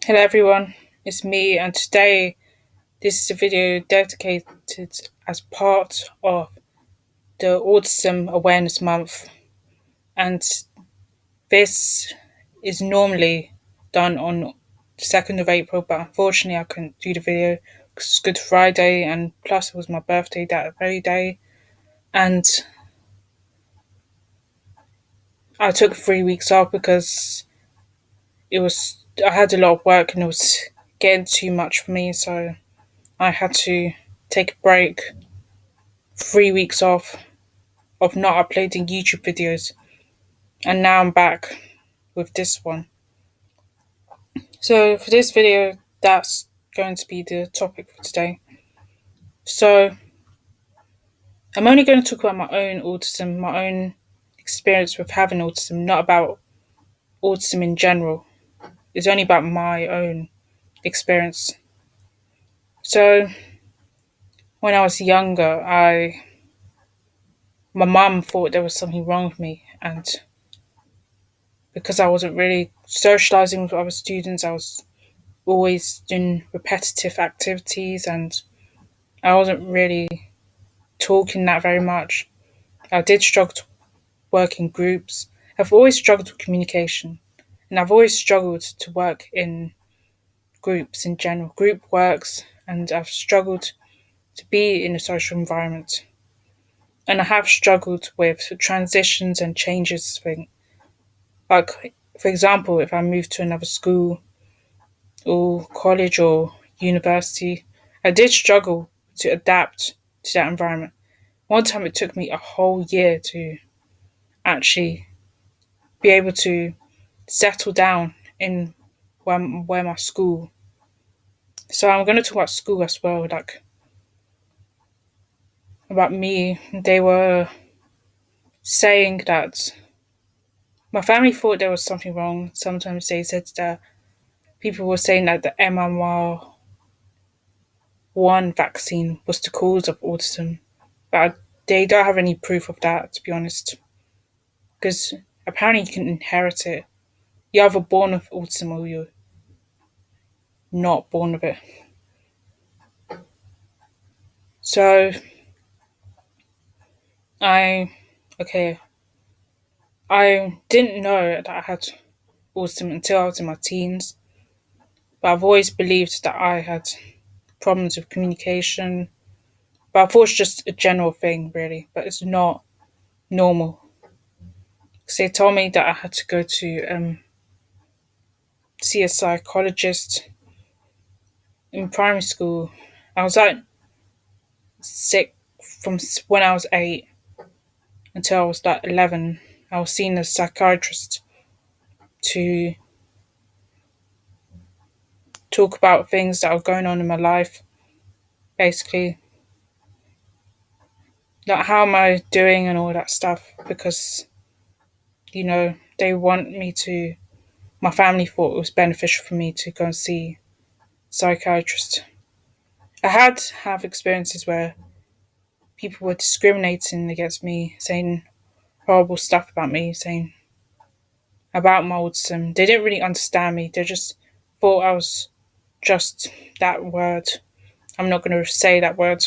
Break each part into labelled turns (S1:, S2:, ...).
S1: Hello everyone, it's me, and today this is a video dedicated as part of the Autism Awareness Month, and this is normally done on the 2nd of April, but unfortunately I couldn't do the video because it's Good Friday, and plus it was my birthday that very day, and I took 3 weeks off because I had a lot of work and it was getting too much for me, so I had to take a break, 3 weeks off of not uploading YouTube videos, and now I'm back with this one. So for this video, that's going to be the topic for today. So I'm only going to talk about my own autism, my own experience with having autism, not about autism in general. It's only about my own experience. So when I was younger, my mum thought there was something wrong with me, and because I wasn't really socializing with other students, I was always doing repetitive activities, and I wasn't really talking that very much. I did struggle to work in groups. I've always struggled with communication, and I've always struggled to work in groups in general, group works, and I've struggled to be in a social environment. And I have struggled with transitions and changes. Like, for example, if I move to another school or college or university, I did struggle to adapt to that environment. One time it took me a whole year to actually be able to settle down in where my school. So I'm going to talk about school as well, like about me. They were saying that my family thought there was something wrong. Sometimes they said that people were saying that the MMR1 vaccine was the cause of autism, but they don't have any proof of that, to be honest, because apparently you can inherit it. You're either born with autism or you're not born with it. So I okay, I didn't know that I had autism until I was in my teens, but I've always believed that I had problems with communication. But I thought it's just a general thing, really, but it's not normal. Because they told me that I had to go to see a psychologist in primary school. I was like sick from when I was 8 until I was like 11. I was seeing a psychiatrist to talk about things that were going on in my life, basically. Like, how am I doing and all that stuff, because, they want me to, my family thought it was beneficial for me to go and see a psychiatrist. I had to have experiences where people were discriminating against me, saying horrible stuff about me, saying about my autism. They didn't really understand me. They just thought I was just that word. I'm not going to say that word.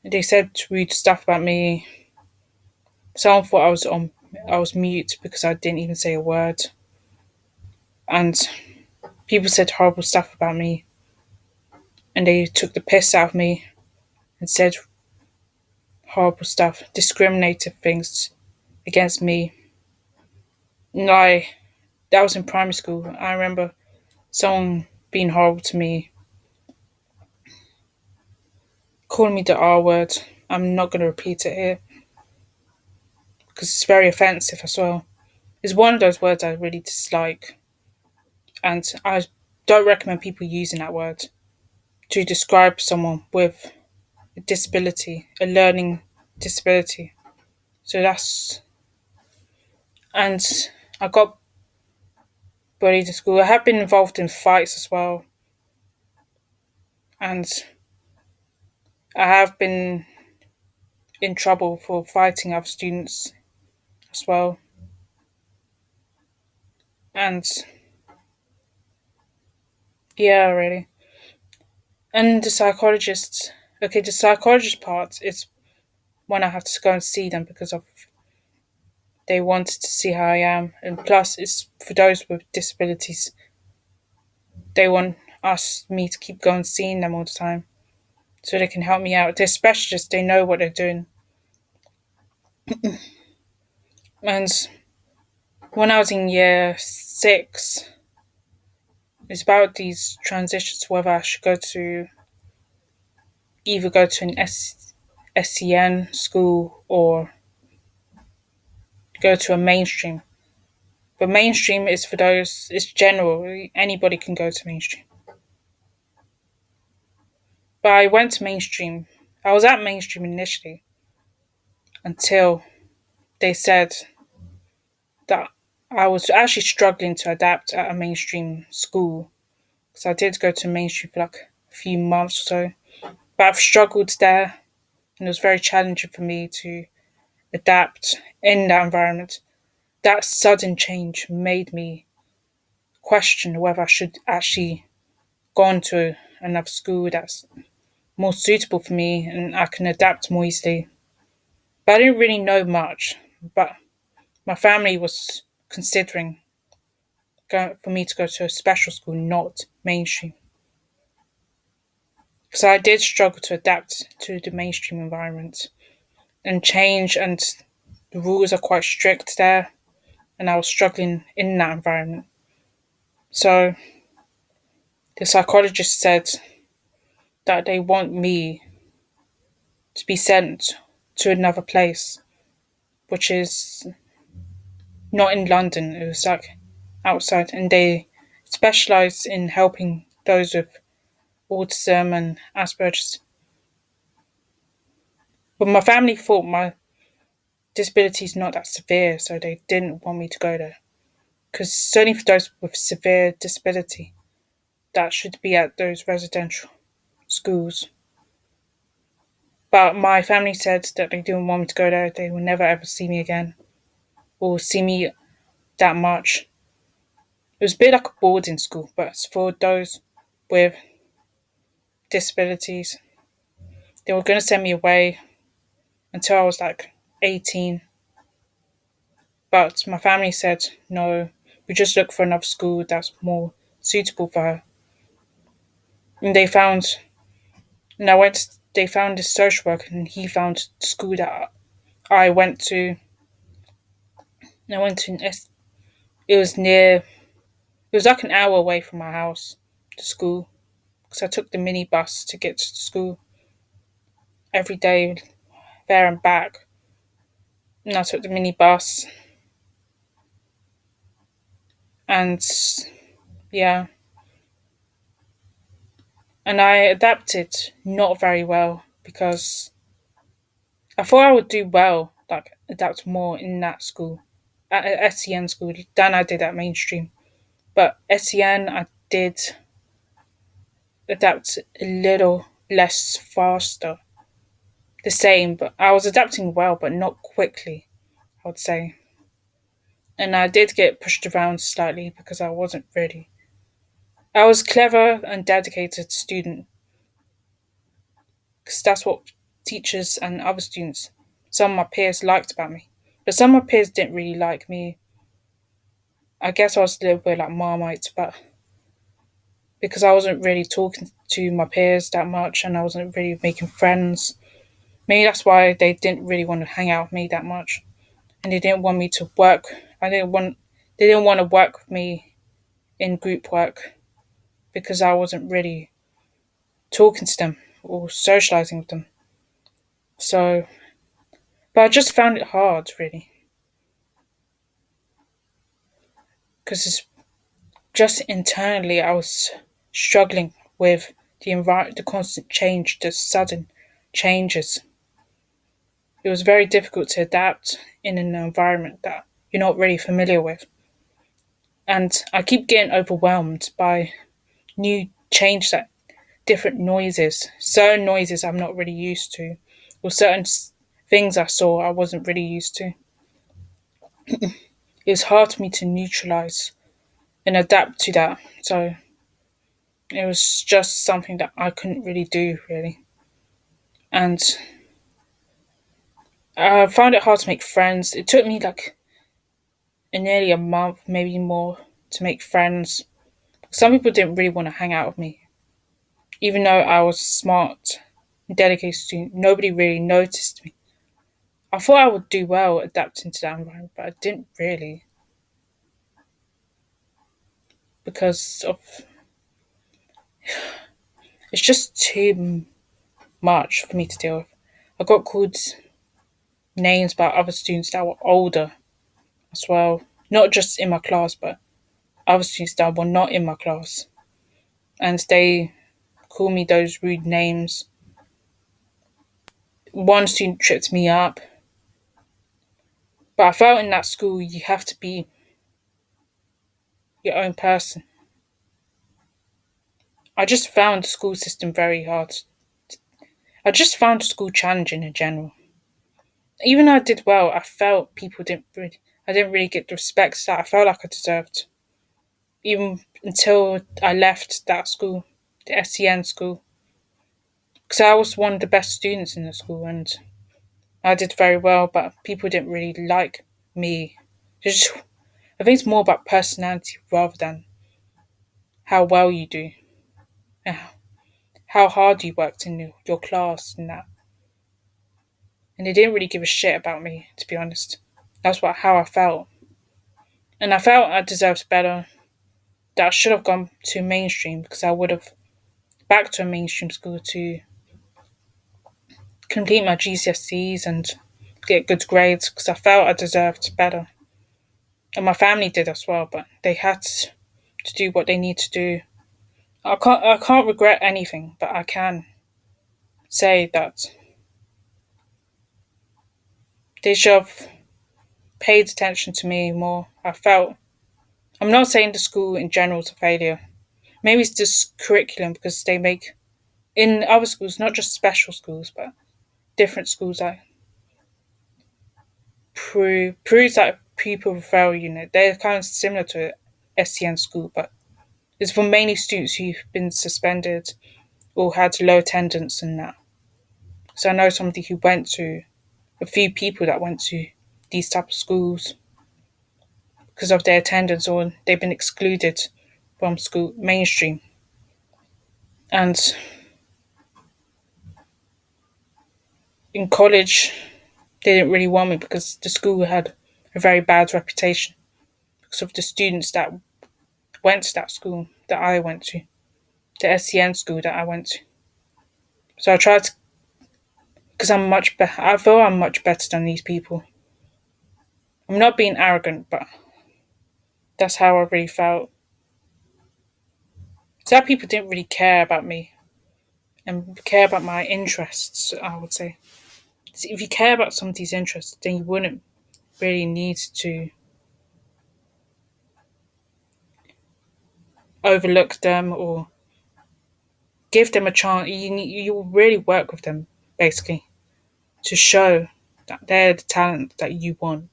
S1: They said rude stuff about me. Someone thought I was mute because I didn't even say a word. And people said horrible stuff about me, and they took the piss out of me and said horrible stuff, discriminated things against me. And that was in primary school. I remember someone being horrible to me, calling me the R word. I'm not going to repeat it here because it's very offensive as well. It's one of those words I really dislike, and I don't recommend people using that word to describe someone with a disability, a learning disability. So and I got bullied in school. I have been involved in fights as well, and I have been in trouble for fighting other students as well. And Yeah, really. And the psychologist part is when I have to go and see them because of they wanted to see how I am, and plus it's for those with disabilities. They want me to keep going seeing them all the time so they can help me out. They're specialists; they know what they're doing. And when I was in year 6, it's about these transitions whether I should either go to an SCN school or go to a mainstream. But mainstream is for those, it's general, anybody can go to mainstream. But I went to mainstream. I was at mainstream initially until they said that I was actually struggling to adapt at a mainstream school. So I did go to mainstream for like a few months or so. But I've struggled there and it was very challenging for me to adapt in that environment. That sudden change made me question whether I should actually go on to another school that's more suitable for me and I can adapt more easily. But I didn't really know much. But my family was considering for me to go to a special school, not mainstream. So I did struggle to adapt to the mainstream environment and change, and the rules are quite strict there, and I was struggling in that environment. So the psychologist said that they want me to be sent to another place, which is not in London. It was like outside, and they specialize in helping those with autism and Asperger's. But my family thought my disability is not that severe, so they didn't want me to go there. Because it's only for those with severe disability that should be at those residential schools. But my family said that they didn't want me to go there. They will never ever see me again or see me that much. It was a bit like a boarding school, but it's for those with disabilities. They were going to send me away until I was like 18. But my family said, no, we just look for another school that's more suitable for her. And they found this social worker and he found the school that I went to. I went to, it was near, it was like an hour away from my house to school. Because I took the mini bus to get to school every day, there and back. And I took the mini bus and yeah, and I adapted not very well because I thought I would do well, like adapt more in that school, at SEN school, than I did at mainstream. But SEN, I did adapt a little less faster, the same, but I was adapting well, but not quickly, I would say. And I did get pushed around slightly because I wasn't ready. I was clever and dedicated student because that's what teachers and other students, some of my peers liked about me. But some of my peers didn't really like me. I guess I was a little bit like Marmite, but because I wasn't really talking to my peers that much and I wasn't really making friends, maybe that's why they didn't really want to hang out with me that much. And they didn't want me to work. They didn't want to work with me in group work because I wasn't really talking to them or socializing with them. So, but I just found it hard really because it's just internally I was struggling with the constant change, the sudden changes. It was very difficult to adapt in an environment that you're not really familiar with. And I keep getting overwhelmed by new change, that different noises, certain noises I'm not really used to, or certain things I saw I wasn't really used to. It was hard for me to neutralize and adapt to that. So It was just something that I couldn't really do, really. And I found it hard to make friends. It took me like nearly a month, maybe more, to make friends. Some people didn't really want to hang out with me. Even though I was smart and dedicated student, nobody really noticed me. I thought I would do well adapting to that environment, but I didn't really because of it's just too much for me to deal with. I got called names by other students that were older as well, not just in my class, but other students that were not in my class, and they call me those rude names. One student tripped me up, but I felt in that school you have to be your own person. I just found the school system very hard. I just found school challenging in general. Even though I did well, I felt I didn't really get the respect that I felt like I deserved. Even until I left that school, the SEN school, because I was one of the best students in the school and I did very well, but people didn't really like me. Just, I think it's more about personality rather than how well you do, and how hard you worked in your class and that. And they didn't really give a shit about me, to be honest. That's how I felt, and I felt I deserved better. That I should have gone to mainstream because I would have back to a mainstream school to complete my GCSEs and get good grades because I felt I deserved better. And my family did as well, but they had to do what they need to do. I can't regret anything, but I can say that they should have paid attention to me more. I'm not saying the school in general is a failure. Maybe it's just curriculum because they make in other schools, not just special schools, but different schools that proves that people with fail unit. They're kind of similar to SCN school, but it's for mainly students who've been suspended or had low attendance and that. So I know somebody who went to a few people that went to these type of schools because of their attendance or they've been excluded from school mainstream. And in college, they didn't really want me because the school had a very bad reputation because of the students that went to that school that I went to, the SCN school that I went to. So I tried to, because I'm much better. I feel I'm much better than these people. I'm not being arrogant, but that's how I really felt. So that people didn't really care about me and care about my interests. I would say, so if you care about somebody's interests, then you wouldn't really need to overlook them or give them a chance. You will really work with them basically to show that they're the talent that you want.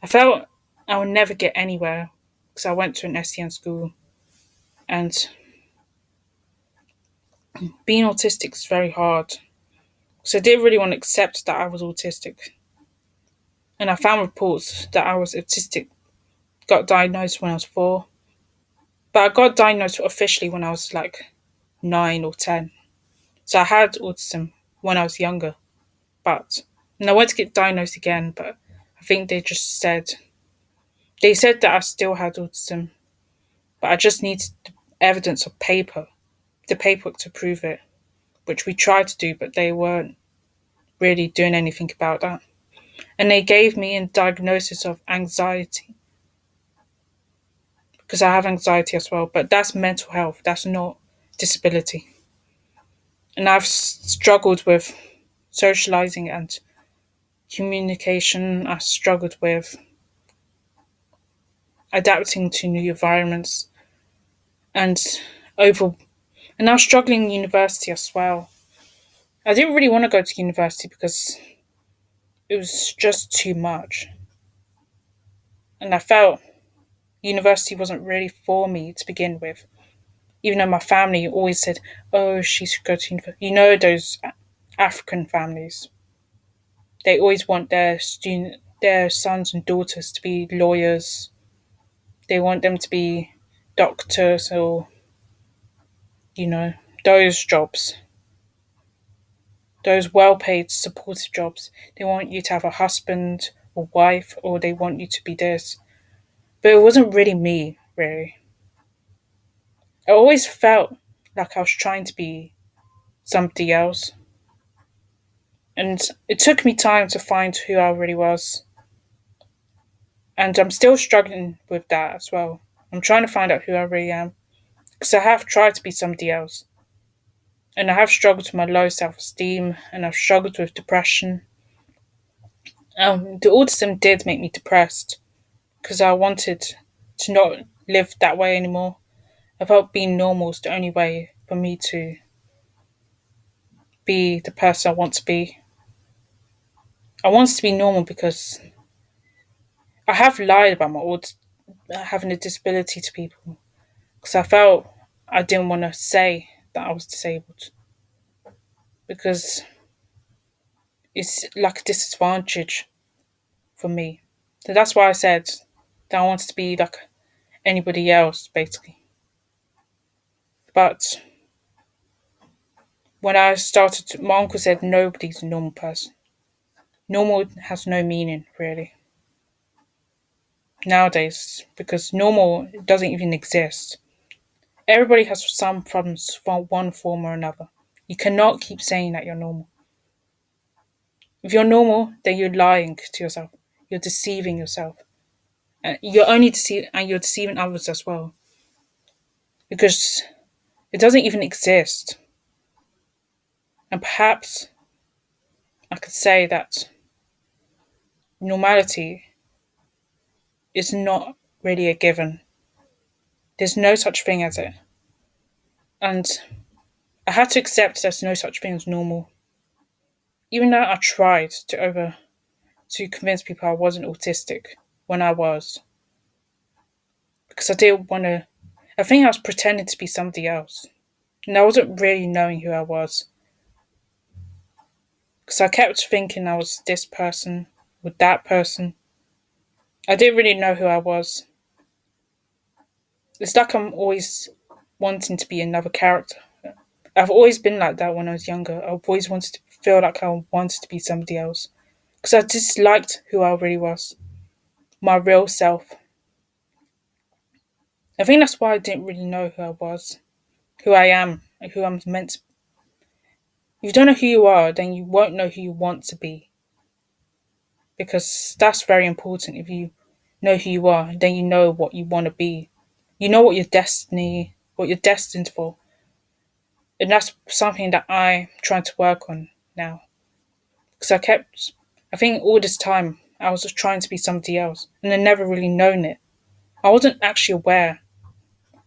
S1: I felt I would never get anywhere because I went to an SEN school and being autistic is very hard. So I didn't really want to accept that I was autistic. And I found reports that I was autistic, got diagnosed when I was 4. But I got diagnosed officially when I was like 9 or 10. So I had autism when I was younger. But and I went to get diagnosed again, but I think they said that I still had autism, but I just needed the evidence of the paperwork to prove it, which we tried to do, but they weren't really doing anything about that. And they gave me a diagnosis of anxiety because I have anxiety as well, but that's mental health, that's not disability. And I've struggled with socializing and communication. I struggled with adapting to new environments and over and now struggling in university as well. I didn't really want to go to university because it was just too much. And I felt university wasn't really for me to begin with. Even though my family always said, "Oh, she should go to university." You know those African families. They always want their sons and daughters to be lawyers. They want them to be doctors or you know those jobs, those well-paid, supportive jobs. They want you to have a husband or wife, or they want you to be this. But it wasn't really me, really. I always felt like I was trying to be somebody else. And it took me time to find who I really was. And I'm still struggling with that as well. I'm trying to find out who I really am. Because I have tried to be somebody else. And I have struggled with my low self esteem and I've struggled with depression. The autism did make me depressed because I wanted to not live that way anymore. I felt being normal is the only way for me to be the person I want to be. I wanted to be normal because I have lied about my having a disability to people because I felt I didn't want to say that I was disabled because it's like a disadvantage for me. So that's why I said that I wanted to be like anybody else, basically. But when I started, my uncle said nobody's a normal person. Normal has no meaning, really, nowadays, because normal doesn't even exist. Everybody has some problems from one form or another. You cannot keep saying that you're normal. If you're normal, then you're lying to yourself. You're deceiving yourself. And you're deceiving others as well. Because it doesn't even exist. And perhaps I could say that normality is not really a given. There's no such thing as it. And I had to accept there's no such thing as normal. Even though I tried to convince people I wasn't autistic when I was. Because I didn't want to I think I was pretending to be somebody else. And I wasn't really knowing who I was. Because I kept thinking I was this person with that person. I didn't really know who I was. It's like I'm always wanting to be another character. I've always been like that when I was younger. I've always wanted to feel like I wanted to be somebody else. Because I just liked who I really was. My real self. I think that's why I didn't really know who I was. Who I am. And who I'm meant to. If you don't know who you are, then you won't know who you want to be. Because that's very important. If you know who you are, then you know what you want to be. You know what you're destined for. And that's something that I'm trying to work on now. Because I think all this time, I was just trying to be somebody else. And I never really known it. I wasn't actually aware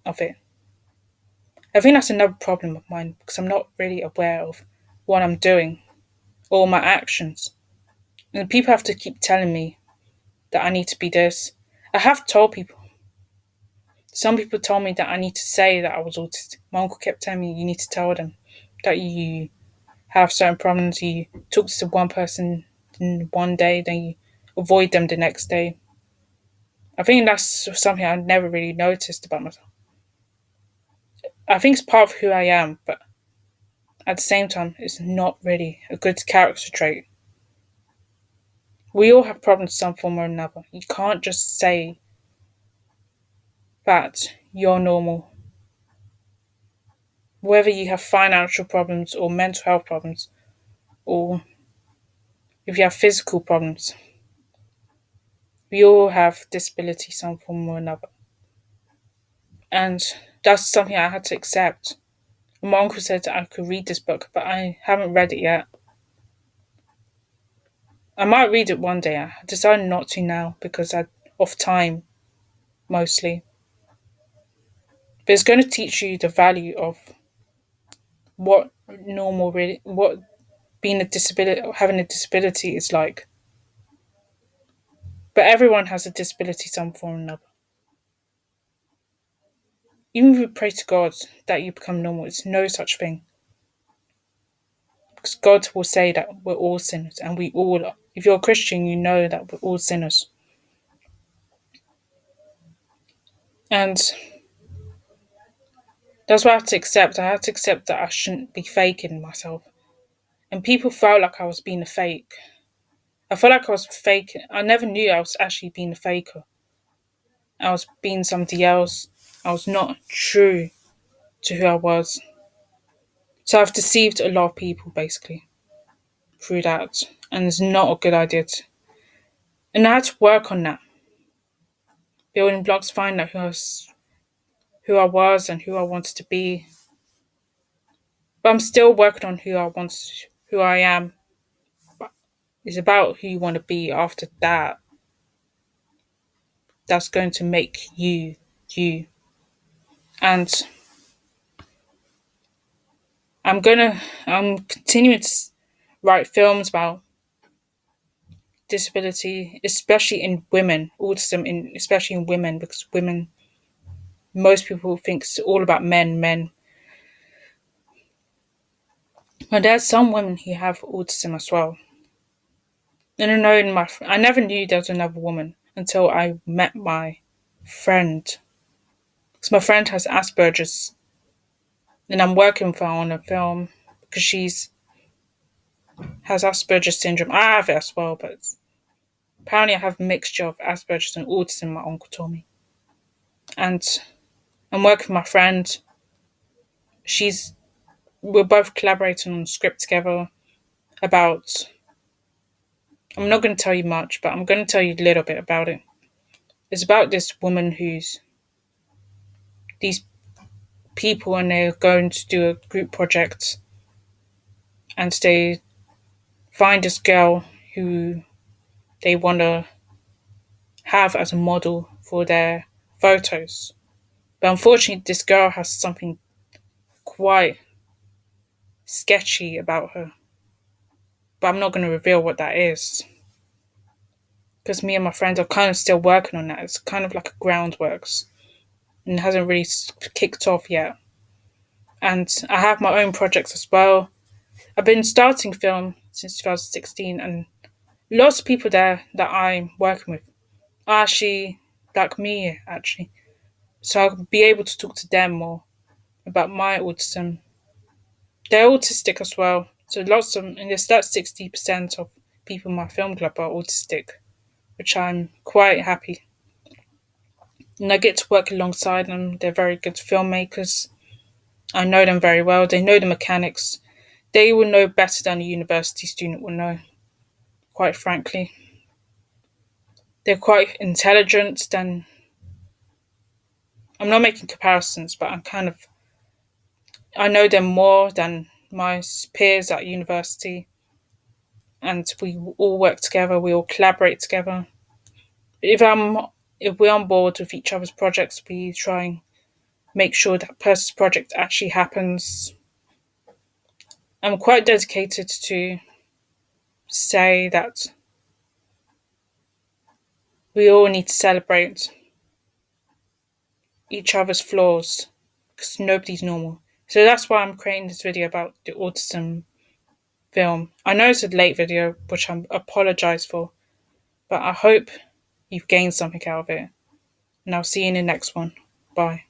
S1: of it. I think that's another problem of mine because I'm not really aware of what I'm doing or my actions. And people have to keep telling me that I need to be this. I have told people. Some people told me that I need to say that I was autistic. My uncle kept telling me you need to tell them that you have certain problems. You talk to one person in one day, then you avoid them the next day. I think that's something I never really noticed about myself. I think it's part of who I am, but at the same time, it's not really a good character trait. We all have problems some form or another. You can't just say that you're normal. Whether you have financial problems or mental health problems, or if you have physical problems, we all have disability some form or another. And that's something I had to accept. My uncle said I could read this book, but I haven't read it yet. I might read it one day. I decided not to now because of time, mostly. But it's going to teach you the value of what what being a disability, having a disability is like. But everyone has a disability some form or another. Even if you pray to God that you become normal, it's no such thing. Because God will say that we're all sinners, and we all are. If you're a Christian, you know that we're all sinners. And that's what I have to accept. I have to accept that I shouldn't be faking myself. And people felt like I was being a fake. I felt like I was faking. I never knew I was actually being a faker. I was being somebody else. I was not true to who I was. So I've deceived a lot of people basically through that. And it's not a good idea. And I had to work on that. Building blocks, find out who I was and who I wanted to be. But I'm still working on who I am. It's about who you want to be after that. That's going to make you you. And I'm continuing to write films about disability, especially in women, autism especially in women, because women, most people think it's all about men. But there's some women who have autism as well. And I know I never knew there was another woman until I met my friend. Because my friend has Asperger's, and I'm working for her on a film because she's has Asperger's syndrome. I have it as well, but apparently I have a mixture of Asperger's and autism. My uncle told me, and I'm working with my friend. She's We're both collaborating on a script together about. I'm not going to tell you much, but I'm going to tell you a little bit about it. It's about this woman who's these people, and they're going to do a group project, and they find this girl who they want to have as a model for their photos. But unfortunately, this girl has something quite sketchy about her. But I'm not going to reveal what that is. Because me and my friends are kind of still working on that. It's kind of like a groundworks. And it hasn't really kicked off yet. And I have my own projects as well. I've been starting film since 2016, and lots of people there that I'm working with are actually like me, actually. So I'll be able to talk to them more about my autism. They're autistic as well. So lots of, and there's that 60% of people in my film club are autistic, which I'm quite happy. And I get to work alongside them. They're very good filmmakers. I know them very well. They know the mechanics. They will know better than a university student will know, quite frankly. They're quite intelligent than. I'm not making comparisons, but I know them more than my peers at university, and we all work together. We all collaborate together. If I'm if we're on board with each other's projects, we try and make sure that person's project actually happens. I'm quite dedicated to say that we all need to celebrate each other's flaws because nobody's normal. So that's why I'm creating this video about the autism film. I know it's a late video, which I apologise for, but I hope you've gained something out of it. And I'll see you in the next one. Bye.